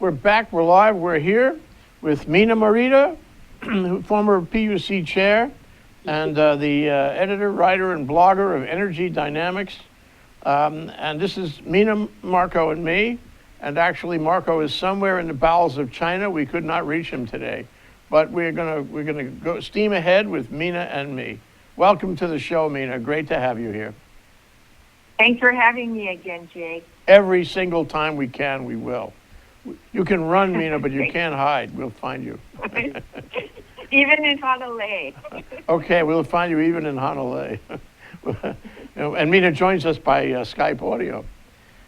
we're back. We're live. We're here with Mina Marita, former PUC chair, and the editor, writer, and blogger of Energy Dynamics. And this is Mina, Marco, and me. And actually, Marco is somewhere in the bowels of China. We could not reach him today, but we're gonna go steam ahead with Mina and me. Welcome to the show, Mina. Great to have you here. Thanks for having me again, Jay. Every single time we can, we will. You can run, Mina, but you can't hide. We'll find you. Even in Honolulu. Okay, we'll find you even in Honolulu. And Mina joins us by Skype audio.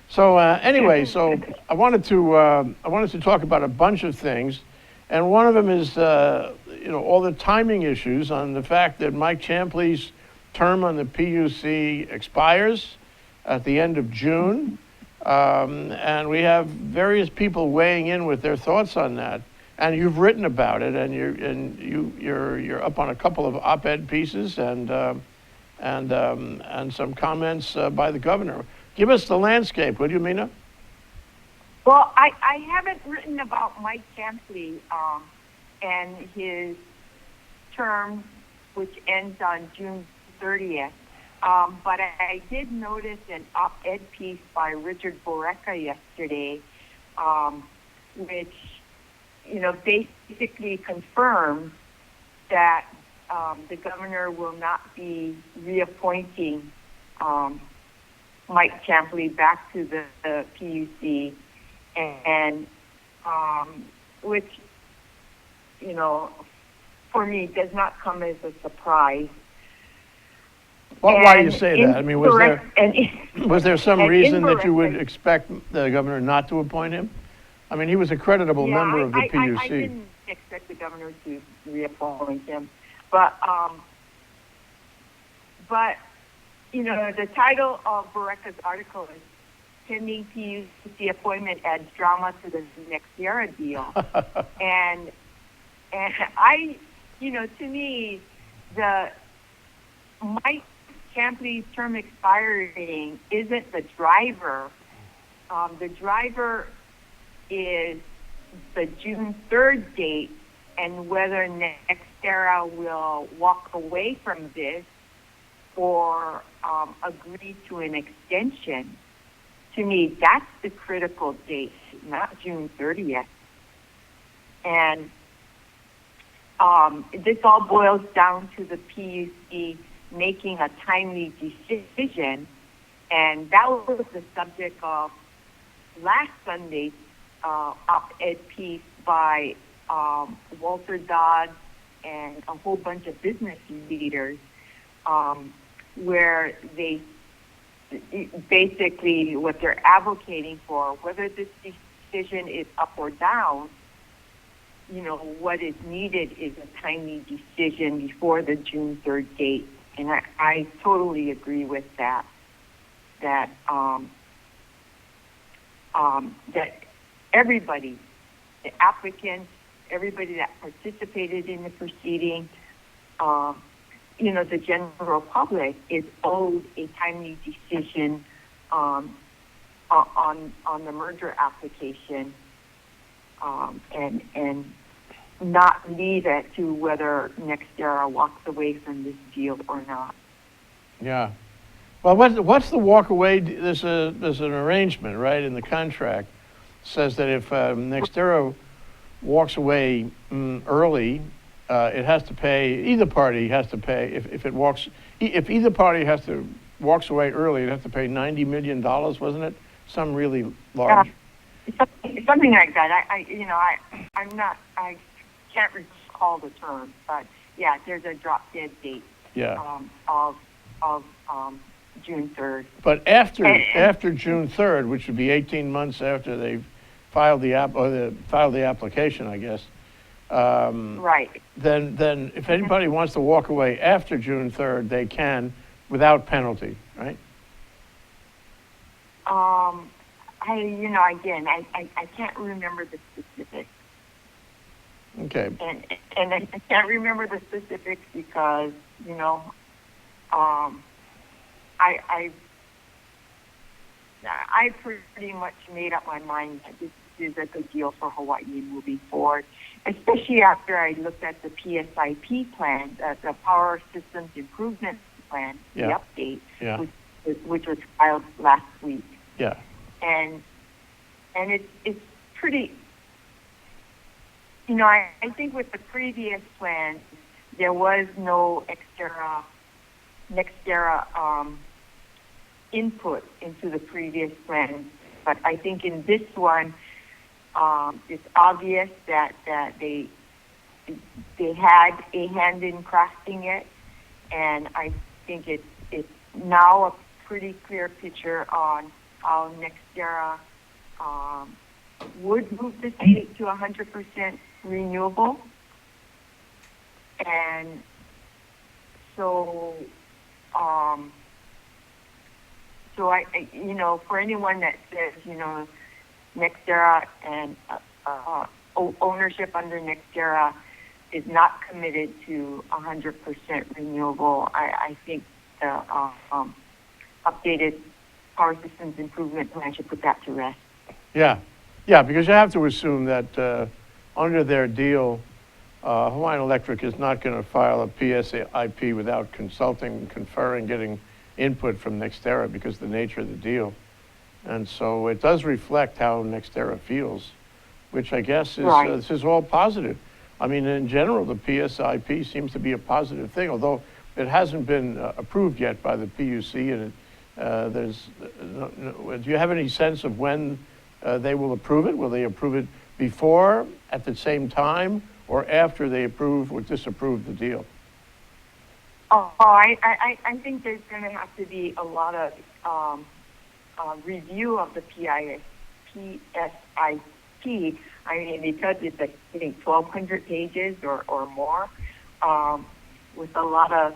So anyway, so I wanted to talk about a bunch of things, and one of them is all the timing issues on the fact that Mike Champley's term on the PUC expires at the end of June. And we have various people weighing in with their thoughts on that. And you've written about it, and you're up on a couple of op-ed pieces and some comments by the governor. Give us the landscape, would you, Mina? Well, I haven't written about Mike Champley and his term, which ends on June 30th. But I did notice an op-ed piece by Richard Borecca yesterday, which, basically confirms that the governor will not be reappointing Mike Champley back to the PUC, and which, for me, does not come as a surprise. Well, why do you say that? I mean, was there some reason that you would expect the governor not to appoint him? I mean, he was a creditable member of the PUC. I didn't expect the governor to reappoint him, but the title of Borecca's article is "Pending PUC Appointment Adds Drama to the Nextera Deal," and I, to me, the Mike Champley's term expiring isn't the driver. The driver is the June 3rd date, and whether Nextera will walk away from this or agree to an extension. To me, that's the critical date, not June 30th. And this all boils down to the PUC making a timely decision, and that was the subject of last Sunday's op-ed piece by Walter Dodds and a whole bunch of business leaders, where they basically what they're advocating for, whether this decision is up or down, what is needed is a timely decision before the June 3rd date. And I totally agree with that. That everybody, the applicants, everybody that participated in the proceeding, the general public is owed a timely decision on the merger application, and not leave it to whether Nextera walks away from this deal or not. Yeah. Well, what's the walk away? There's an arrangement, right, in the contract says that if Nextera walks away early, it has to pay. Either party has to pay if either party walks away early, it has to pay $90 million, wasn't it? Some really large. Something like that. I can't recall the term, but yeah, there's a drop dead date. Yeah. Of June 3rd. But after June 3rd, which would be 18 months after they've filed the application, I guess. Right. Then if anybody wants to walk away after June 3rd, they can without penalty, right? I can't remember the specifics. Okay. And I can't remember the specifics because, I pretty much made up my mind that this is a good deal for Hawaii moving forward, especially after I looked at the PSIP plan, the Power Systems Improvement Plan, Yeah. the update, Yeah. which was filed last week. Yeah. And it's pretty, I think with the previous plan, there was no NextEra input into the previous plan. But I think in this one, it's obvious that they had a hand in crafting it, and I think it's now a pretty clear picture on how NextEra would move the state to 100% renewable. And so, I for anyone that says, NextEra and ownership under NextEra is not committed to 100% renewable, I think the updated Power Systems Improvement Plan should put that to rest. Yeah. Yeah, because you have to assume that under their deal, Hawaiian Electric is not going to file a PSIP without consulting, conferring, getting input from NextEra because of the nature of the deal. And so it does reflect how NextEra feels, which I guess is, Right. This is all positive. I mean, in general, the PSIP seems to be a positive thing, although it hasn't been approved yet by the PUC. And do you have any sense of when they will approve it? Will they approve it before, at the same time, or after they approve or disapprove the deal? I think there's going to have to be a lot of review of the PSIP. I mean, because it's, I think, 1,200 pages or more, with a lot of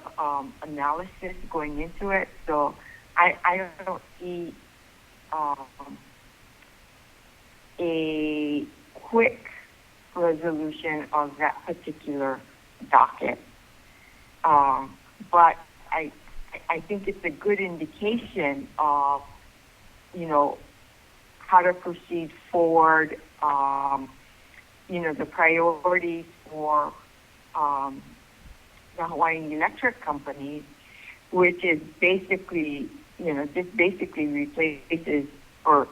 analysis going into it. So I don't see a quick resolution of that particular docket. But I think it's a good indication of, how to proceed forward, the priorities for the Hawaiian Electric Company, which is basically, this basically replaces or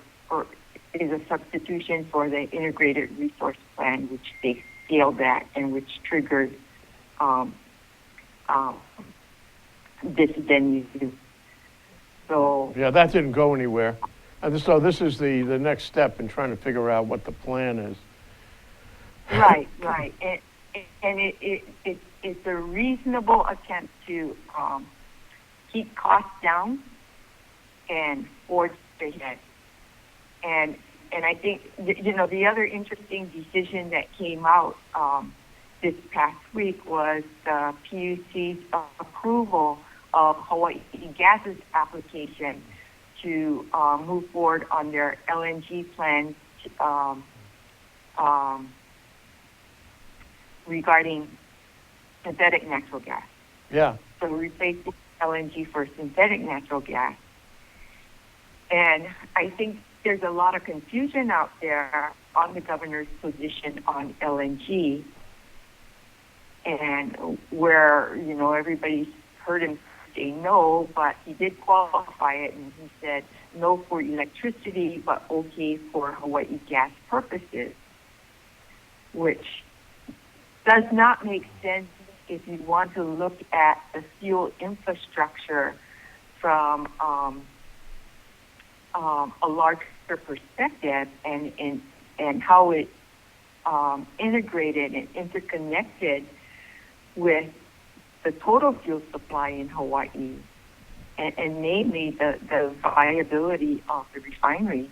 is a substitution for the Integrated Resource Plan, which they scaled at and which triggered this venue. So Yeah, that didn't go anywhere. And so this is the next step in trying to figure out what the plan is. right, and it's a reasonable attempt to keep costs down and forge ahead. And I think the other interesting decision that came out this past week was the PUC's approval of Hawaii Gas's application to move forward on their LNG plans regarding synthetic natural gas. Yeah. So replacing LNG for synthetic natural gas. And I think there's a lot of confusion out there on the governor's position on LNG, and where, everybody's heard him say no, but he did qualify it, and he said no for electricity, but okay for Hawaii gas purposes, which does not make sense if you want to look at the fuel infrastructure from a larger perspective and how it integrated and interconnected with the total fuel supply in Hawaii, and namely the viability of the refinery.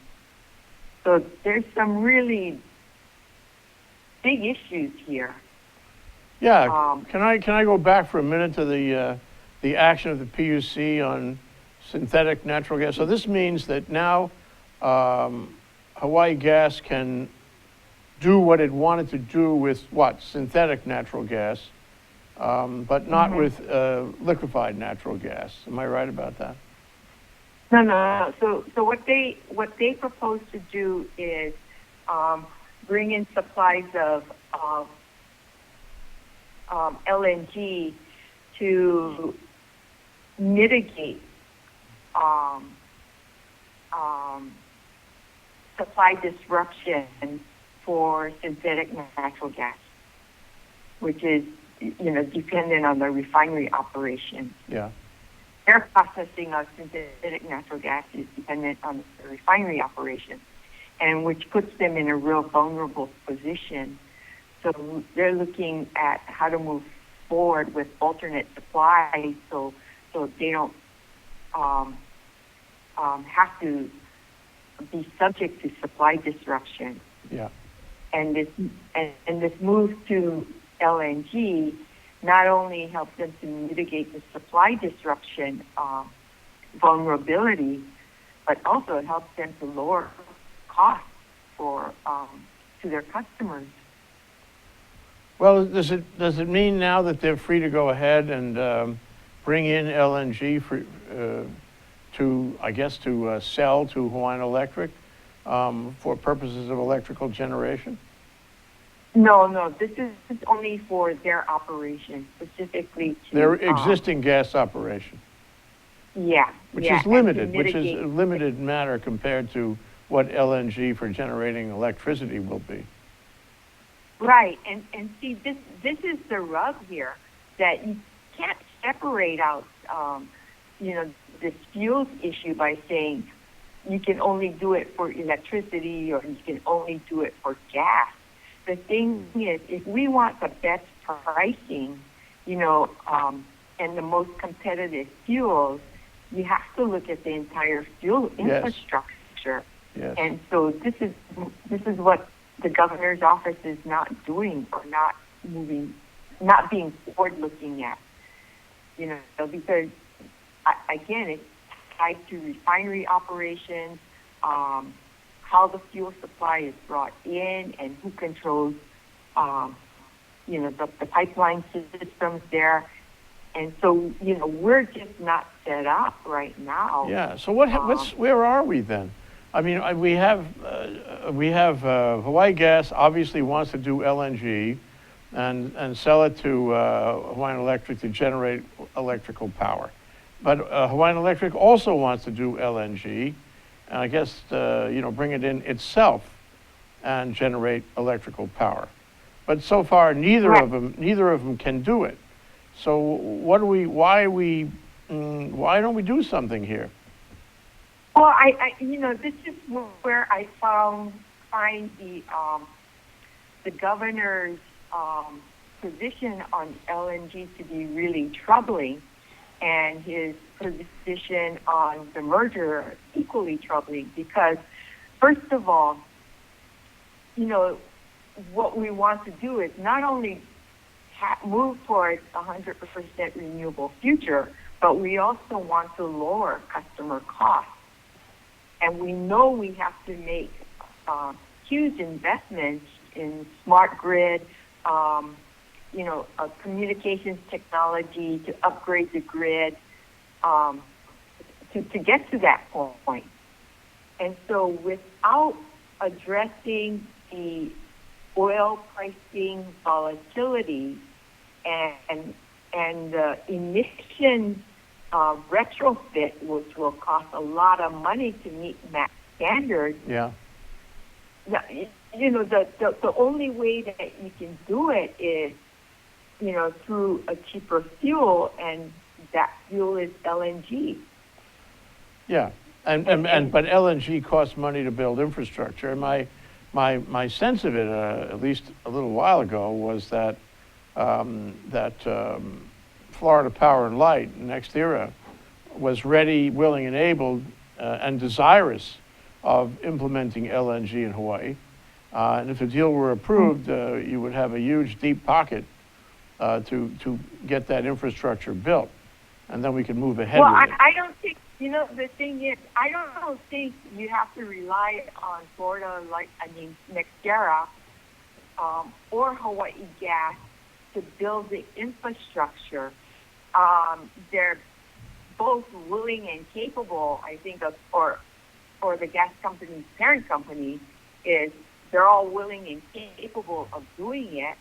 So there's some really big issues here. Yeah. Can I go back for a minute to the action of the PUC on synthetic natural gas? So this means that now Hawaii Gas can do what it wanted to do with synthetic natural gas, but not with liquefied natural gas. Am I right about that? No. So what they propose to do is bring in supplies of LNG to mitigate um, supply disruption for synthetic natural gas, which is, dependent on the refinery operation. Yeah. Their processing of synthetic natural gas is dependent on the refinery operation, and which puts them in a real vulnerable position. So they're looking at how to move forward with alternate supply, so they don't have to be subject to supply disruption. Yeah. And this move to LNG not only helps them to mitigate the supply disruption vulnerability, but also it helps them to lower costs for to their customers. Well, does it mean now that they're free to go ahead and bring in LNG to sell to Hawaiian Electric for purposes of electrical generation? No. This is only for their operation, specifically to Their existing gas operation, yeah, which yeah, is limited, and to which is a mitigate- limited matter compared to what LNG for generating electricity will be. Right, and see, this is the rub here, that you can't separate out, this fuels issue by saying you can only do it for electricity or you can only do it for gas. The thing is, if we want the best pricing, and the most competitive fuels, you have to look at the entire fuel infrastructure. Yes. And so this is what the governor's office is not doing, or not being forward-looking at, because again, it's tied to refinery operations, how the fuel supply is brought in, and who controls, the pipeline systems there. And so, we're just not set up right now. Yeah. So where are we then? I mean, we have Hawaii Gas obviously wants to do LNG and sell it to Hawaiian Electric to generate electrical power. But Hawaiian Electric also wants to do LNG, and I guess bring it in itself and generate electrical power. But so far, neither of them can do it. So why don't we do something here? Well, this is where I find the governor's position on LNG to be really troubling, and his position on the merger equally troubling, because first of all, what we want to do is not only move towards 100% renewable future, but we also want to lower customer costs. And we know we have to make huge investments in smart grid, communications technology to upgrade the grid to get to that point. And so without addressing the oil pricing volatility and the emissions retrofit, which will cost a lot of money to meet MAC standards. Yeah. The only way that you can do it is, through a cheaper fuel, and that fuel is LNG. Yeah, but LNG costs money to build infrastructure. And my sense of it, at least a little while ago, was that Florida Power and Light, NextEra, was ready, willing, and able, and desirous of implementing LNG in Hawaii. And if the deal were approved, you would have a huge, deep pocket to get that infrastructure built, and then we can move ahead. Well, with it. I don't think, the thing is, I don't think you have to rely on Florida, NextEra, or Hawaii Gas to build the infrastructure. both willing and capable, I think, of, or the gas company's parent company is they're all willing and capable of doing it.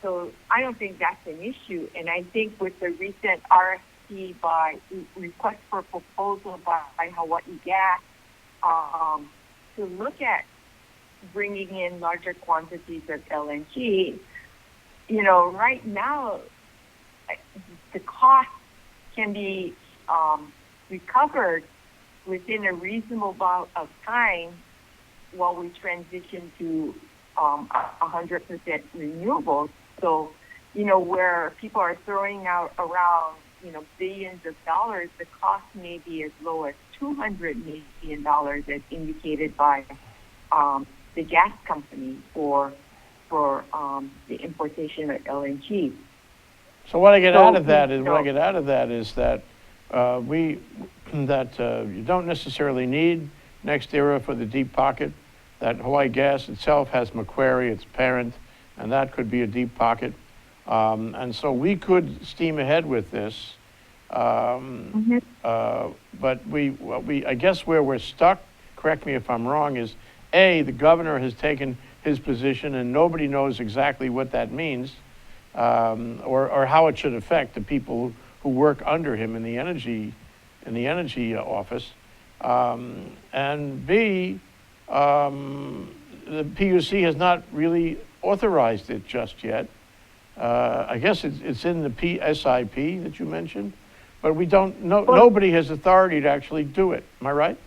So I don't think that's an issue. And I think with the recent RFP by request for proposal by Hawaii Gas to look at bringing in larger quantities of LNG, right now the cost can be recovered within a reasonable amount of time while we transition to 100% renewables. So, where people are throwing out around, billions of dollars, the cost may be as low as $200 million as indicated by the gas company for the importation of LNG. So what I get out of that is that you don't necessarily need next era for the deep pocket. That Hawaii Gas itself has Macquarie, its parent, and that could be a deep pocket. And so we could steam ahead with this. But I guess where we're stuck, correct me if I'm wrong, is A, the governor has taken his position and nobody knows exactly what that means, or how it should affect the people who work under him in the energy office. And B, the PUC has not really authorized it just yet. I guess it's in the PSIP that you mentioned, but we don't know. Nobody has authority to actually do it. Am I right?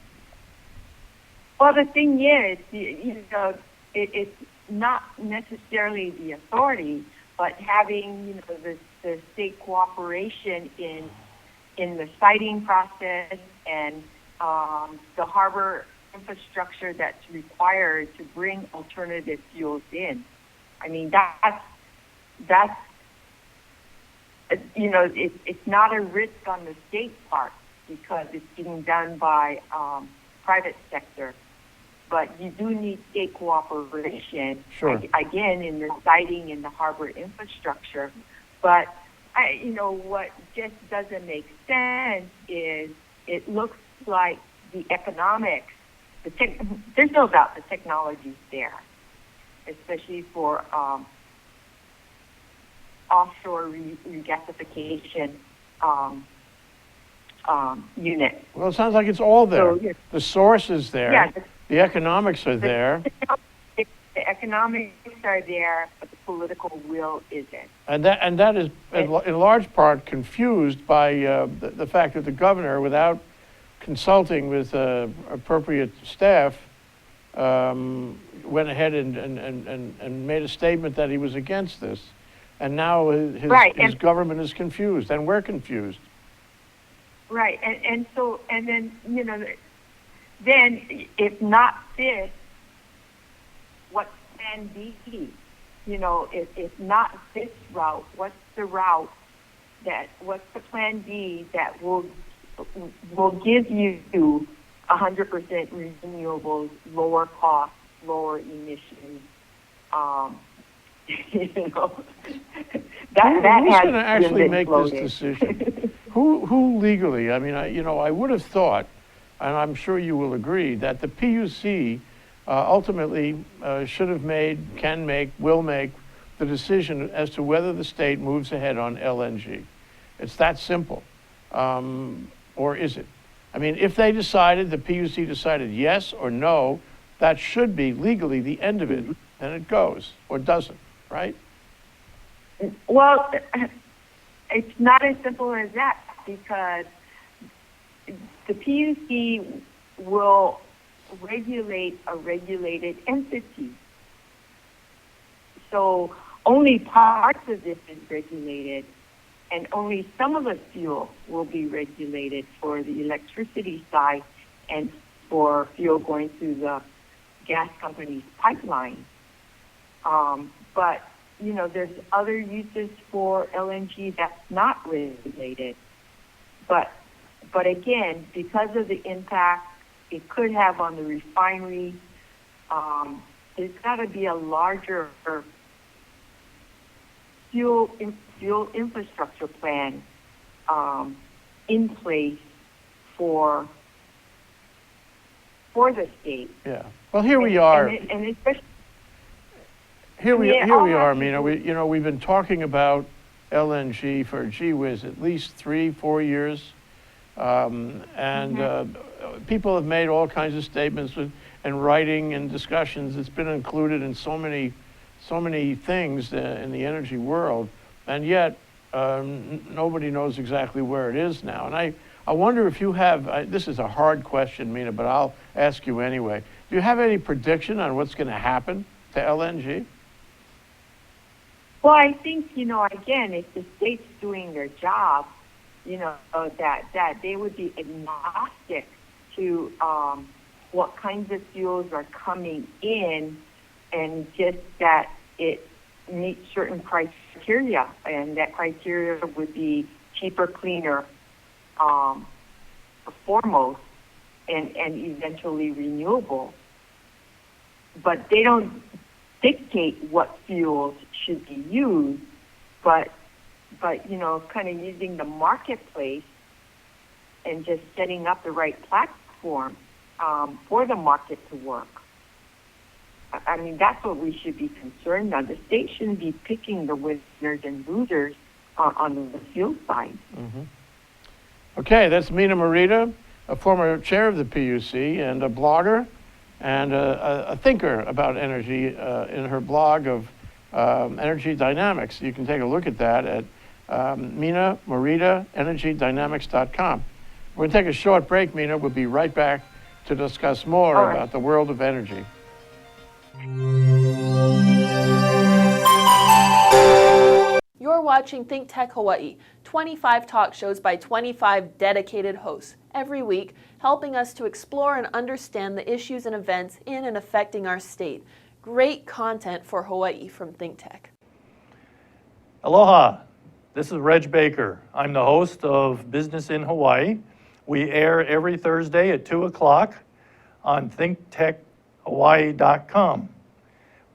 Well, the thing is, it's not necessarily the authority, but having the state cooperation in the siting process and the harbor infrastructure that's required to bring alternative fuels in. I mean, that's it's not a risk on the state part because it's being done by private sector. But you do need state cooperation, sure, again, in the siting and the harbor infrastructure. But, what just doesn't make sense is it looks like the economics, there's no doubt the technology's there, especially for offshore regasification unit. Well, it sounds like it's all there. So, yes. The source is there. Yeah, the economics are there. The economics are there, but the political will isn't. And that is in large part confused by the fact that the governor, without consulting with appropriate staff, went ahead and made a statement that he was against this. And now his government is confused, and we're confused. Right, and then then if not this, what's plan B? If not this route, what's the plan B that will give you 100% renewables, lower cost, lower emissions? Who's going to actually make this decision? Who legally? I mean, I would have thought, and I'm sure you will agree, that the PUC ultimately should have made, can make, will make the decision as to whether the state moves ahead on LNG. It's that simple. Or is it? I mean, if they decided, the PUC decided yes or no, that should be legally the end of it, and it goes, or doesn't, right? Well, it's not as simple as that, because the PUC will regulate a regulated entity. So only parts of this is regulated, and only some of the fuel will be regulated for the electricity side and for fuel going through the gas company's pipeline. But, there's other uses for LNG that's not regulated. But again, because of the impact it could have on the refinery, there's got to be a larger fuel infrastructure plan in place for the state. Yeah. Well, here we are. And especially Here we all are, have to Mina. We've been talking about LNG for, gee whiz, at least 3-4 years. People have made all kinds of statements and writing and discussions. It's been included in so many things in the energy world, and yet nobody knows exactly where it is now. And I wonder if you have, this is a hard question, Mina, but I'll ask you anyway. Do you have any prediction on what's going to happen to LNG? Well, I think, again, if the state's doing their job, that they would be agnostic to what kinds of fuels are coming in, and just that it meets certain criteria, and that criteria would be cheaper, cleaner, foremost, and eventually renewable. But they don't dictate what fuels should be used, but kind of using the marketplace and just setting up the right platform for the market to work. I mean, that's what we should be concerned on. The state shouldn't be picking the winners and losers on the fuel side. Mm-hmm. Okay, that's Mina Morita, a former chair of the PUC and a blogger and a thinker about energy in her blog of Energy Dynamics. You can take a look at that at Mina Morita, EnergyDynamics.com. We're going to take a short break, Mina. We'll be right back to discuss more about the world of energy. You're watching Think Tech Hawaii, 25 talk shows by 25 dedicated hosts every week, helping us to explore and understand the issues and events in and affecting our state. Great content for Hawaii from Think Tech. Aloha, this is Reg Baker. I'm the host of Business in Hawaii. We air every Thursday at 2 o'clock on thinktechhawaii.com.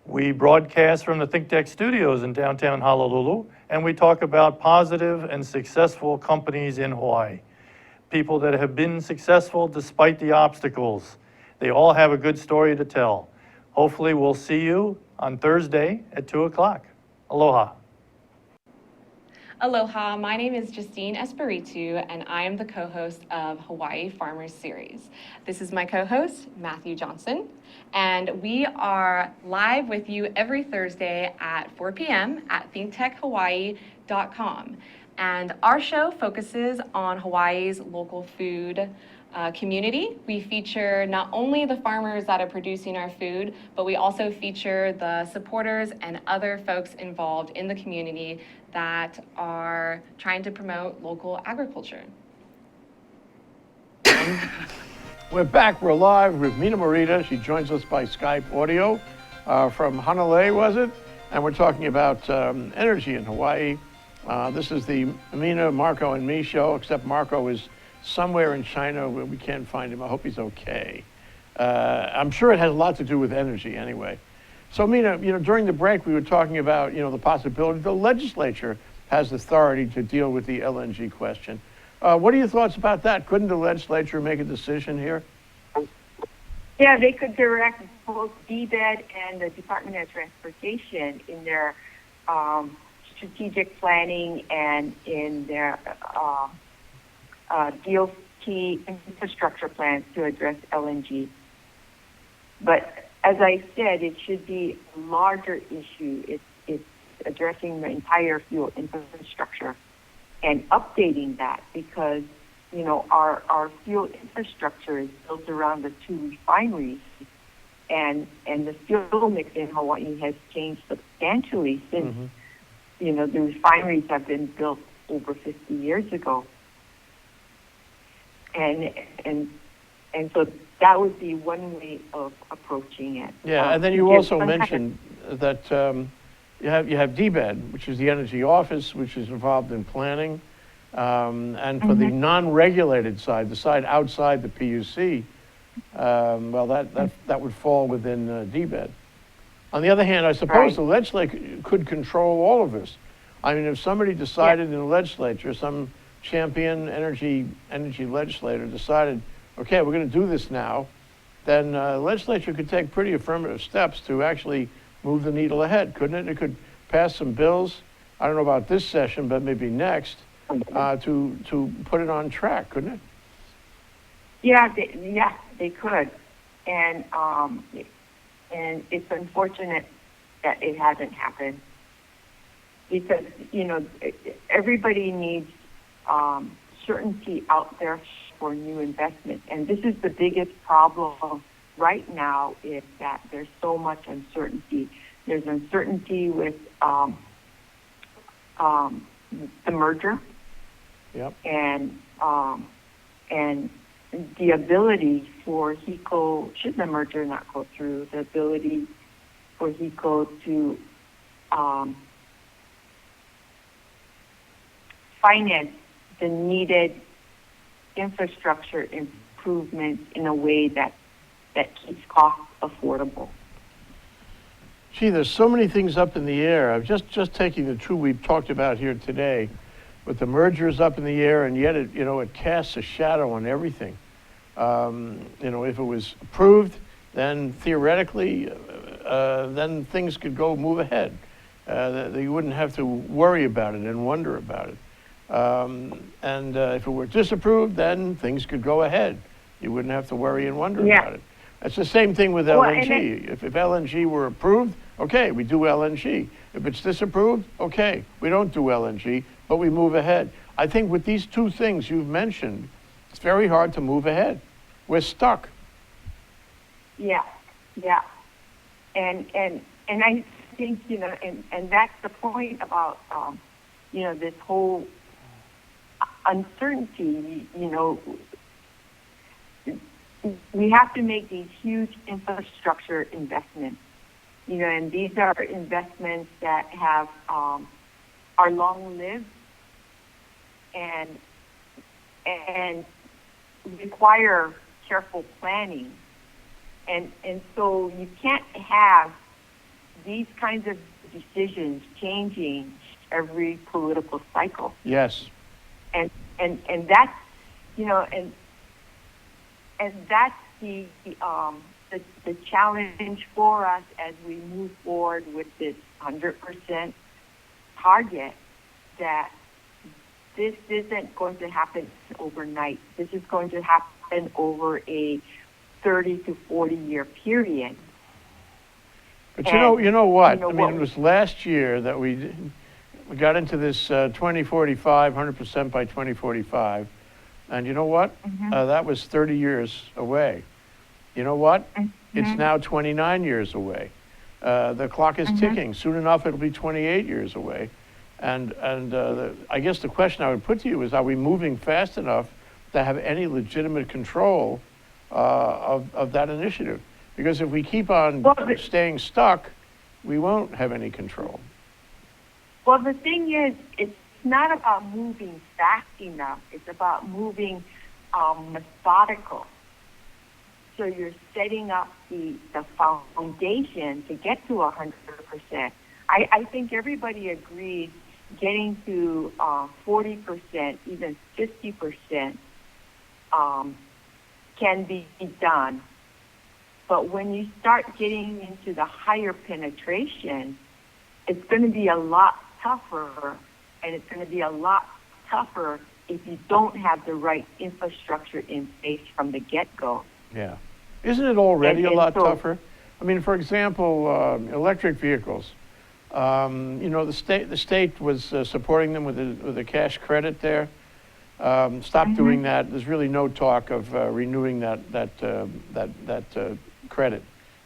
We broadcast from the ThinkTech studios in downtown Honolulu, and we talk about positive and successful companies in Hawaii. People that have been successful despite the obstacles. They all have a good story to tell. Hopefully we'll see you on Thursday at 2 o'clock. Aloha. Aloha, my name is Justine Espiritu, and I am the co-host of Hawaii Farmers Series. This is my co-host, Matthew Johnson, and we are live with you every Thursday at 4 p.m. at thinktechhawaii.com. And our show focuses on Hawaii's local food community. We feature not only the farmers that are producing our food, but we also feature the supporters and other folks involved in the community that are trying to promote local agriculture. We're back. We're live with Mina Morita. She joins us by Skype audio from Honolulu, was it? And we're talking about energy in Hawaii. This is the Mina, Marco, and me show, except Marco is somewhere in China where we can't find him. I hope he's okay. I'm sure it has a lot to do with energy anyway. So Mina, during the break we were talking about, the possibility the legislature has authority to deal with the LNG question. What are your thoughts about that? Couldn't the legislature make a decision here? Yeah, they could direct both DBED and the Department of Transportation in their strategic planning and in their DOT infrastructure plans to address LNG. But as I said, it should be a larger issue. It's addressing the entire fuel infrastructure and updating that because, our fuel infrastructure is built around the 2 refineries and the fuel mix in Hawaii has changed substantially since, the refineries have been built over 50 years ago. And so that would be one way of approaching it. Yeah, and then you also mentioned that you have DBED, which is the Energy Office, which is involved in planning, and for the non-regulated side, the side outside the PUC, that would fall within DBED. On the other hand, I suppose the legislature could control all of this. I mean, if somebody decided in the legislature, some champion energy legislator decided, okay, we're going to do this now, then the legislature could take pretty affirmative steps to actually move the needle ahead, couldn't it? It could pass some bills, I don't know about this session, but maybe next, to put it on track, couldn't it? Yeah, they could, and it's unfortunate that it hasn't happened, because everybody needs certainty out there for new investment, and this is the biggest problem right now, is that there's so much uncertainty. There's uncertainty with the merger, Yep. and the ability for HECO, should the merger not go through, the ability for HECO to finance the needed infrastructure improvements in a way that keeps costs affordable. Gee, there's so many things up in the air. I'm just taking the two we've talked about here today, but the merger is up in the air, and yet it casts a shadow on everything. If it was approved, then theoretically, then things could move ahead. You wouldn't have to worry about it and wonder about it. And if it were disapproved, then things could go ahead. You wouldn't have to worry and wonder about it. It's the same thing with LNG. If LNG were approved, okay, we do LNG. If it's disapproved, okay, we don't do LNG, but we move ahead. I think with these two things you've mentioned, it's very hard to move ahead. We're stuck. Yeah. And I think, and that's the point about, this whole uncertainty, we have to make these huge infrastructure investments, and these are investments that have are long-lived and require careful planning, and so you can't have these kinds of decisions changing every political cycle. Yes. And that's and that's the challenge for us as we move forward with this 100% target, that this isn't going to happen overnight. This is going to happen over a 30 to 40 year period. But you know what? It was last year that we got into this 2045, 100% by 2045. And you know what? That was 30 years away. You know what? It's now 29 years away. The clock is ticking. Soon enough, it'll be 28 years away. And I guess the question I would put to you is, are we moving fast enough to have any legitimate control of that initiative? Because if we keep on staying stuck, we won't have any control. Well, the thing is, it's not about moving fast enough. It's about moving methodical. So you're setting up the foundation to get to 100%. I think everybody agrees getting to 40%, even 50% can be done. But when you start getting into the higher penetration, it's going to be a lot tougher, and it's going to be a lot tougher if you don't have the right infrastructure in place from the get-go. Yeah. Isn't it already a lot tougher? I mean, for example, electric vehicles. The state was supporting them with a cash credit there. Stop doing that. There's really no talk of renewing that credit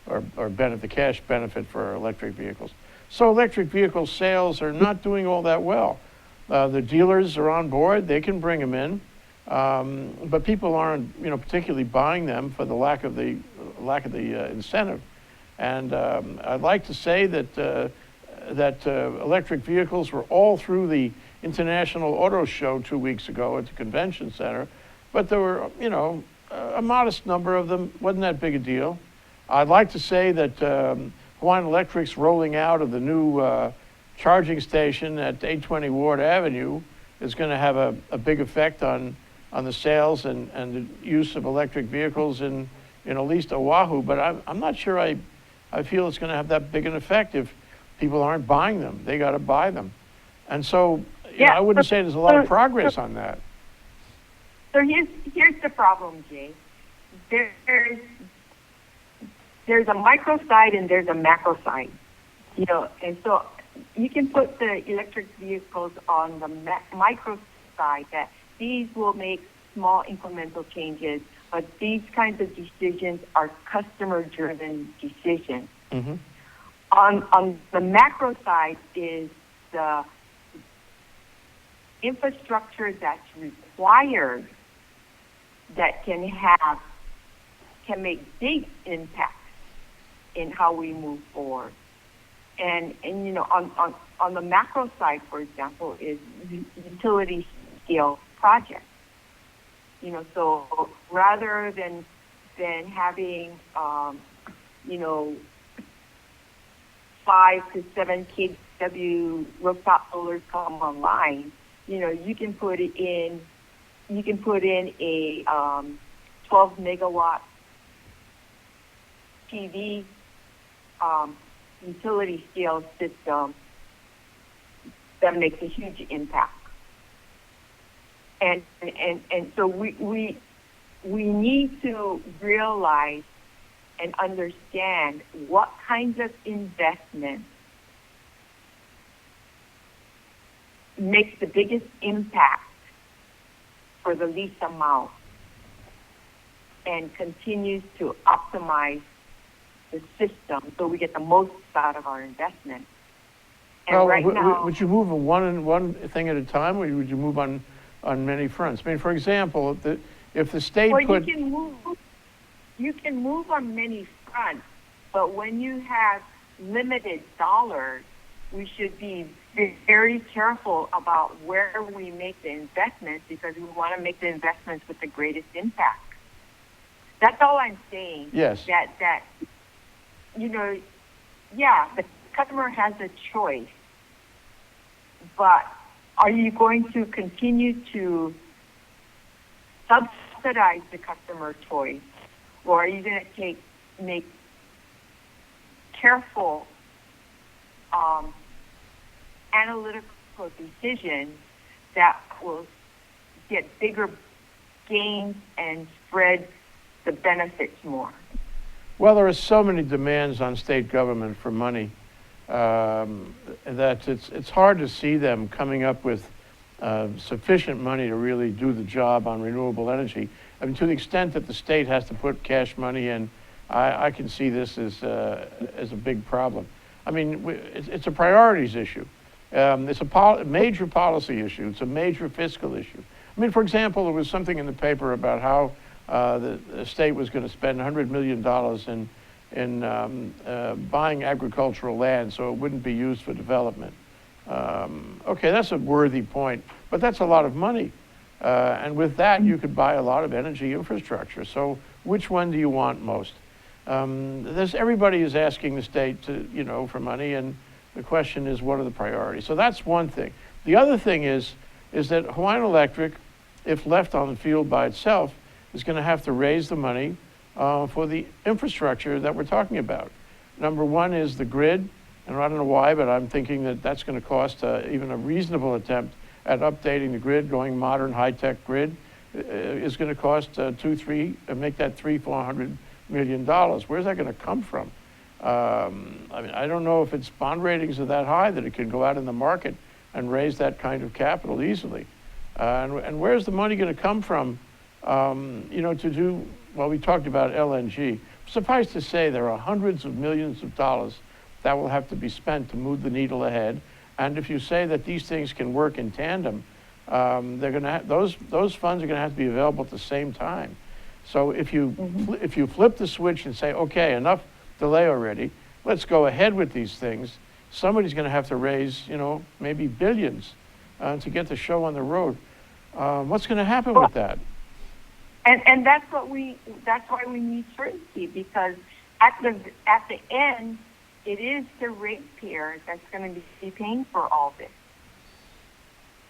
or the cash benefit for electric vehicles. So electric vehicle sales are not doing all that well. The dealers are on board; they can bring them in, but people aren't, particularly buying them for the lack of the incentive. And I'd like to say that electric vehicles were all through the International Auto Show 2 weeks ago at the convention center, but there were, a modest number of them. Wasn't that big a deal? I'd like to say that Hawaiian Electric's rolling out of the new charging station at 820 Ward Avenue is going to have a big effect on the sales and the use of electric vehicles in at least Oahu, but I'm not sure I feel it's going to have that big an effect if people aren't buying them. They got to buy them. And so you know, I wouldn't say there's a lot of progress on that. So here's the problem, Jay. There's a micro side and there's a macro side, you know, and so you can put the electric vehicles on the micro side, that these will make small incremental changes, but these kinds of decisions are customer-driven decisions. Mm-hmm. On the macro side is the infrastructure that's required that can make big impacts in how we move forward. And you know, on the macro side, for example, is utility scale projects. You know, so rather than having you know, 5 to 7 kW rooftop solars come online, you know, you can put in a 12 megawatt PV utility scale system that makes a huge impact. And so we need to realize and understand what kinds of investment makes the biggest impact for the least amount and continues to optimize the system so we get the most out of our investment. And Well, right now, would you move one thing at a time, or would you move on many fronts? I mean, for example, if the state put... You can move on many fronts, but when you have limited dollars, we should be very careful about where we make the investments, because we want to make the investments with the greatest impact. That's all I'm saying. Yes. That you know, yeah, the customer has a choice, but are you going to continue to subsidize the customer choice, or are you going to make careful analytical decisions that will get bigger gains and spread the benefits more? Well, there are so many demands on state government for money that it's hard to see them coming up with sufficient money to really do the job on renewable energy. I mean, to the extent that the state has to put cash money in, I can see this as a big problem. I mean, it's a priorities issue. It's a major policy issue. It's a major fiscal issue. I mean, for example, there was something in the paper about how the state was going to spend $100 million in buying agricultural land so it wouldn't be used for development. Okay, that's a worthy point, but that's a lot of money. And with that, you could buy a lot of energy infrastructure. So which one do you want most? Everybody is asking the state to, for money, and the question is, what are the priorities? So that's one thing. The other thing is that Hawaiian Electric, if left on the field by itself, is going to have to raise the money for the infrastructure that we're talking about. Number one is the grid, and I don't know why, but I'm thinking that that's going to cost even a reasonable attempt at updating the grid, going modern, high-tech grid, is going to cost make that $300-400 million. Where's that going to come from? I mean, I don't know if its bond ratings are that high that it can go out in the market and raise that kind of capital easily. And where's the money going to come from, to do, well, we talked about LNG. Suffice to say, there are hundreds of millions of dollars that will have to be spent to move the needle ahead. And if you say that these things can work in tandem, they're going to those funds are going to have to be available at the same time. So if you flip the switch and say, okay, enough delay already, let's go ahead with these things, somebody's going to have to raise, maybe billions to get the show on the road. What's going to happen with that? And that's why we need certainty, because at the end, it is the ratepayer that's going to be paying for all this.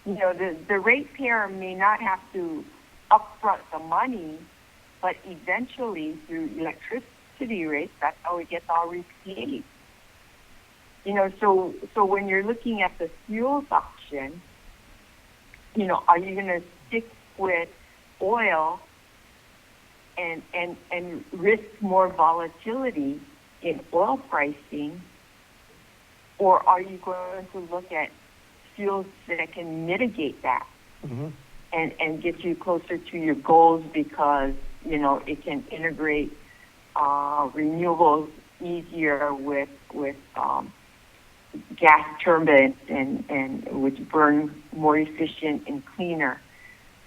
the ratepayer may not have to upfront the money, but eventually through electricity rates, that's how it gets all repaid. So when you're looking at the fuels option, are you going to stick with oil and risk more volatility in oil pricing, or are you going to look at fuels that can mitigate that and get you closer to your goals because, it can integrate renewables easier with gas turbines and which burn more efficient and cleaner.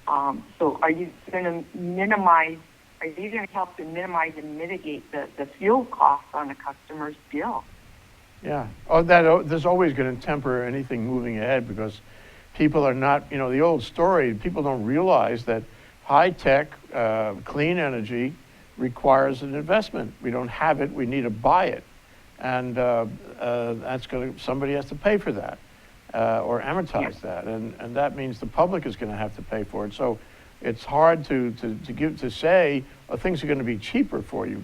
So are you going to minimize, are you going to help to minimize and mitigate the fuel costs on a customer's bill? Yeah. There's always going to temper anything moving ahead because people are not, the old story, people don't realize that high-tech, clean energy requires an investment. We don't have it, we need to buy it. And somebody has to pay for that or amortize that. And that means the public is going to have to pay for it. So it's hard to say things are going to be cheaper for you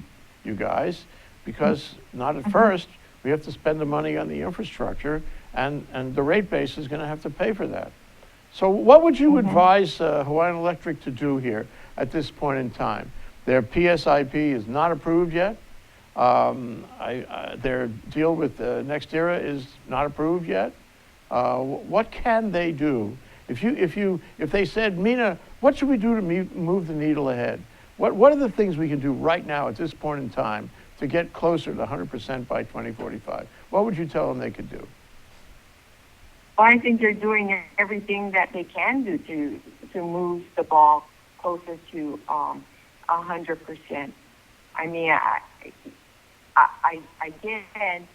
guys, because not at first. We have to spend the money on the infrastructure, and the rate base is going to have to pay for that. So what would you advise Hawaiian Electric to do here at this point in time? Their PSIP is not approved yet. Their deal with NextEra is not approved yet. What can they do? If they said, Mina, what should we do to move the needle ahead? What are the things we can do right now at this point in time to get closer to 100% by 2045? What would you tell them they could do? Well, I think they're doing everything that they can do to move the ball closer to 100%. I mean, I again,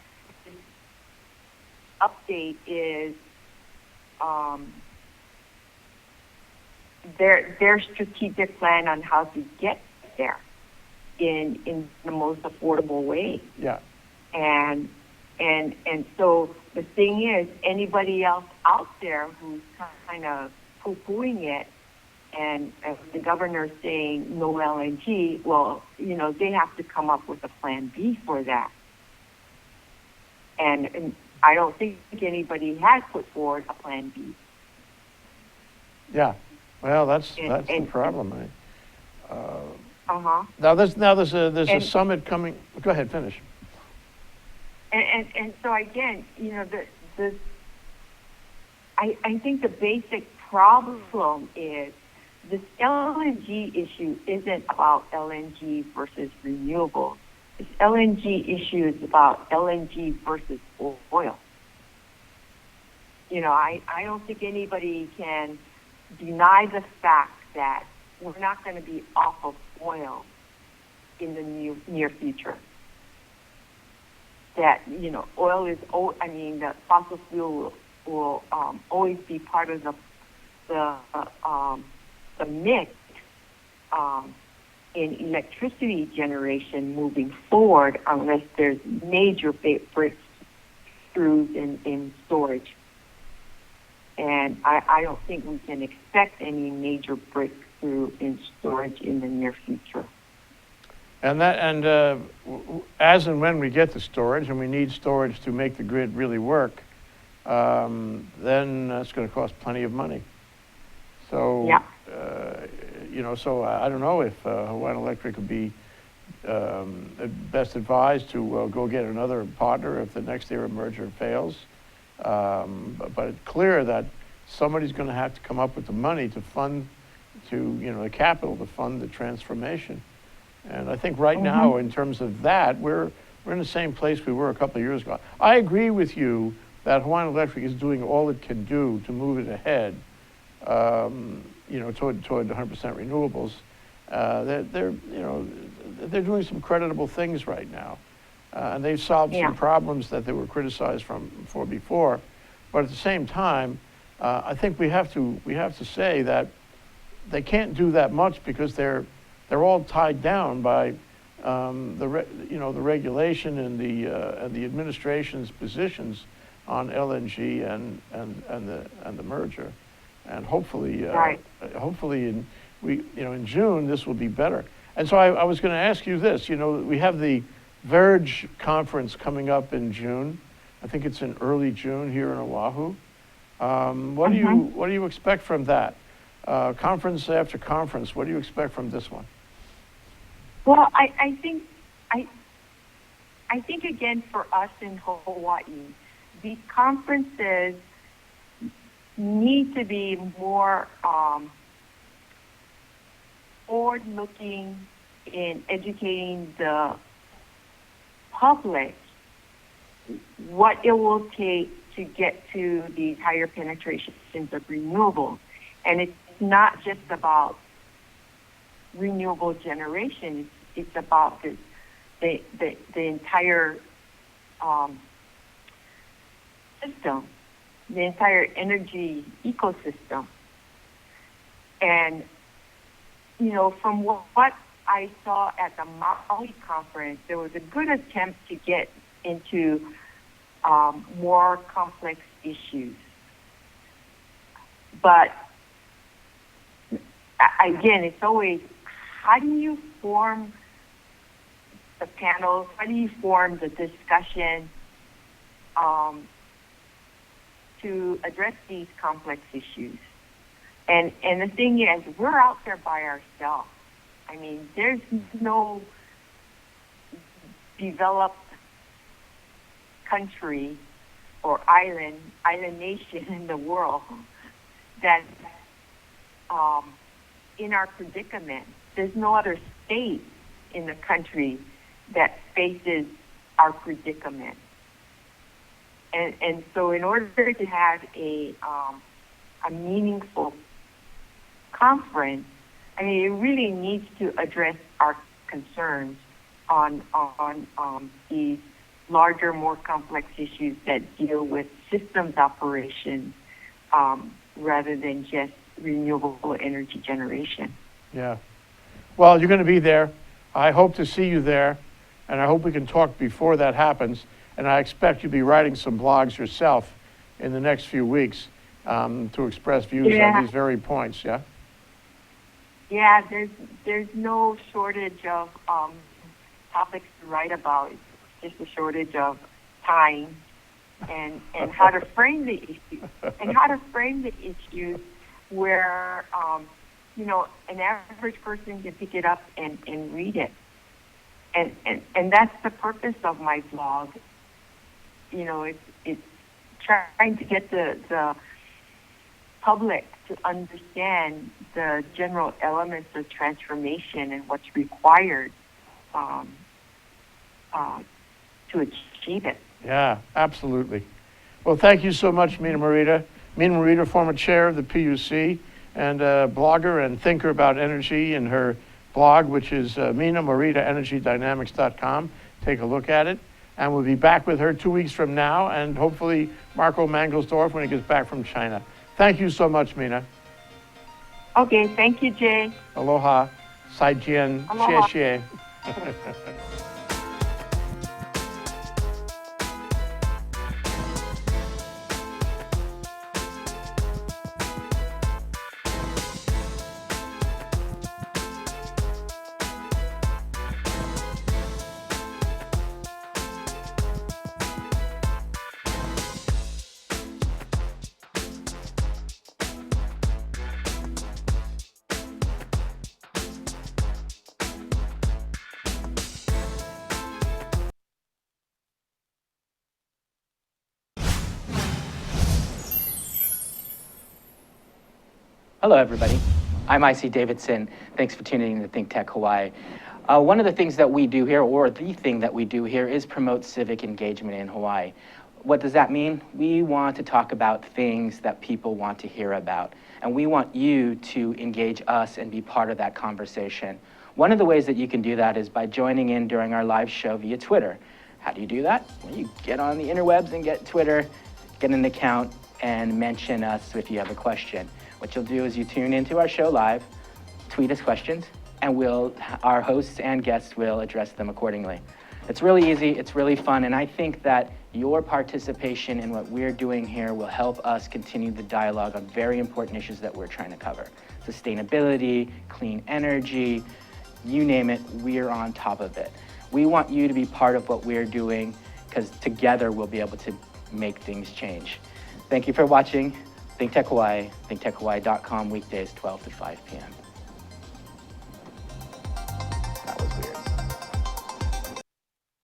this update is their strategic plan on how to get there in the most affordable way. Yeah. And so the thing is, anybody else out there who's kind of poo-pooing it, and the governor's saying no LNG, well, they have to come up with a plan B for that. And I don't think anybody has put forward a plan B. Yeah. Well, that's the problem. Now there's a summit coming. Go ahead, finish. And so again, I think the basic problem is this LNG issue isn't about LNG versus renewables. This LNG issue is about LNG versus oil. I don't think anybody can deny the fact that we're not going to be off of oil in the near future. That, oil is, the fossil fuel will always be part of the mix in electricity generation moving forward, unless there's major breakthroughs in storage. And I don't think we can expect any major breakthrough in storage in the near future. And as and when we get the storage, and we need storage to make the grid really work, then that's going to cost plenty of money. So, yeah. So I don't know if Hawaiian Electric would be best advised to go get another partner if the NextEra merger fails. But it's clear that somebody's going to have to come up with the money to fund, the capital to fund the transformation. And I think right now, in terms of that, we're in the same place we were a couple of years ago. I agree with you that Hawaiian Electric is doing all it can do to move it ahead, toward 100% renewables. They're doing some creditable things right now, and they've solved some problems that they were criticized for before. But at the same time, I think we have to say that they can't do that much because they're all tied down by the regulation and the administration's positions on LNG and the merger. and hopefully, Right. hopefully in June this will be better. And so I was going to ask you this. We have the Verge conference coming up in June. I think it's in early June here in Oahu. What do you expect from that? Conference after conference, what do you expect from this one? Well, I think again for us in Hawaii, these conferences need to be more forward-looking in educating the public what it will take to get to these higher penetrations of renewables. And it's not just about renewable generation, it's about the entire system, the entire energy ecosystem. And, from what I saw at the Maui conference, there was a good attempt to get into more complex issues. But again, it's always, how do you form the panels? How do you form the discussion to address these complex issues? And the thing is, we're out there by ourselves. I mean, there's no developed country or island nation in the world that's in our predicament. There's no other state in the country that faces our predicament. And so in order to have a meaningful conference, I mean, it really needs to address our concerns on these larger, more complex issues that deal with systems operations rather than just renewable energy generation. Yeah. Well, you're going to be there. I hope to see you there, and I hope we can talk before that happens. And I expect you'll be writing some blogs yourself in the next few weeks to express views on these very points, yeah? Yeah, there's no shortage of topics to write about. It's just a shortage of time and how to frame the issue. And how to frame the issue where, an average person can pick it up and read it. And that's the purpose of my blog. It's trying to get the public to understand the general elements of transformation and what's required to achieve it. Yeah, absolutely. Well, thank you so much, Mina Morita. Mina Morita, former chair of the PUC and blogger and thinker about energy, in her blog, which is minamoritaenergydynamics.com. Take a look at it. And we'll be back with her 2 weeks from now, and hopefully Marco Mangelsdorf when he gets back from China. Thank you so much, Mina. Okay, thank you, Jay. Aloha. Saijian. Aloha. Xie xie. Hello, everybody. I'm IC Davidson. Thanks for tuning in to Think Tech Hawaii. One of the things that we do here, or the thing that we do here, is promote civic engagement in Hawaii. What does that mean? We want to talk about things that people want to hear about, and we want you to engage us and be part of that conversation. One of the ways that you can do that is by joining in during our live show via Twitter. How do you do that? Well, you get on the interwebs and get Twitter, get an account, and mention us if you have a question. What you'll do is you tune into our show live, tweet us questions, and our hosts and guests will address them accordingly. It's really easy, it's really fun, and I think that your participation in what we're doing here will help us continue the dialogue on very important issues that we're trying to cover. Sustainability, clean energy, you name it, we're on top of it. We want you to be part of what we're doing because together we'll be able to make things change. Thank you for watching. Think Tech Hawaii, thinktechhawaii.com, weekdays 12 to 5 p.m.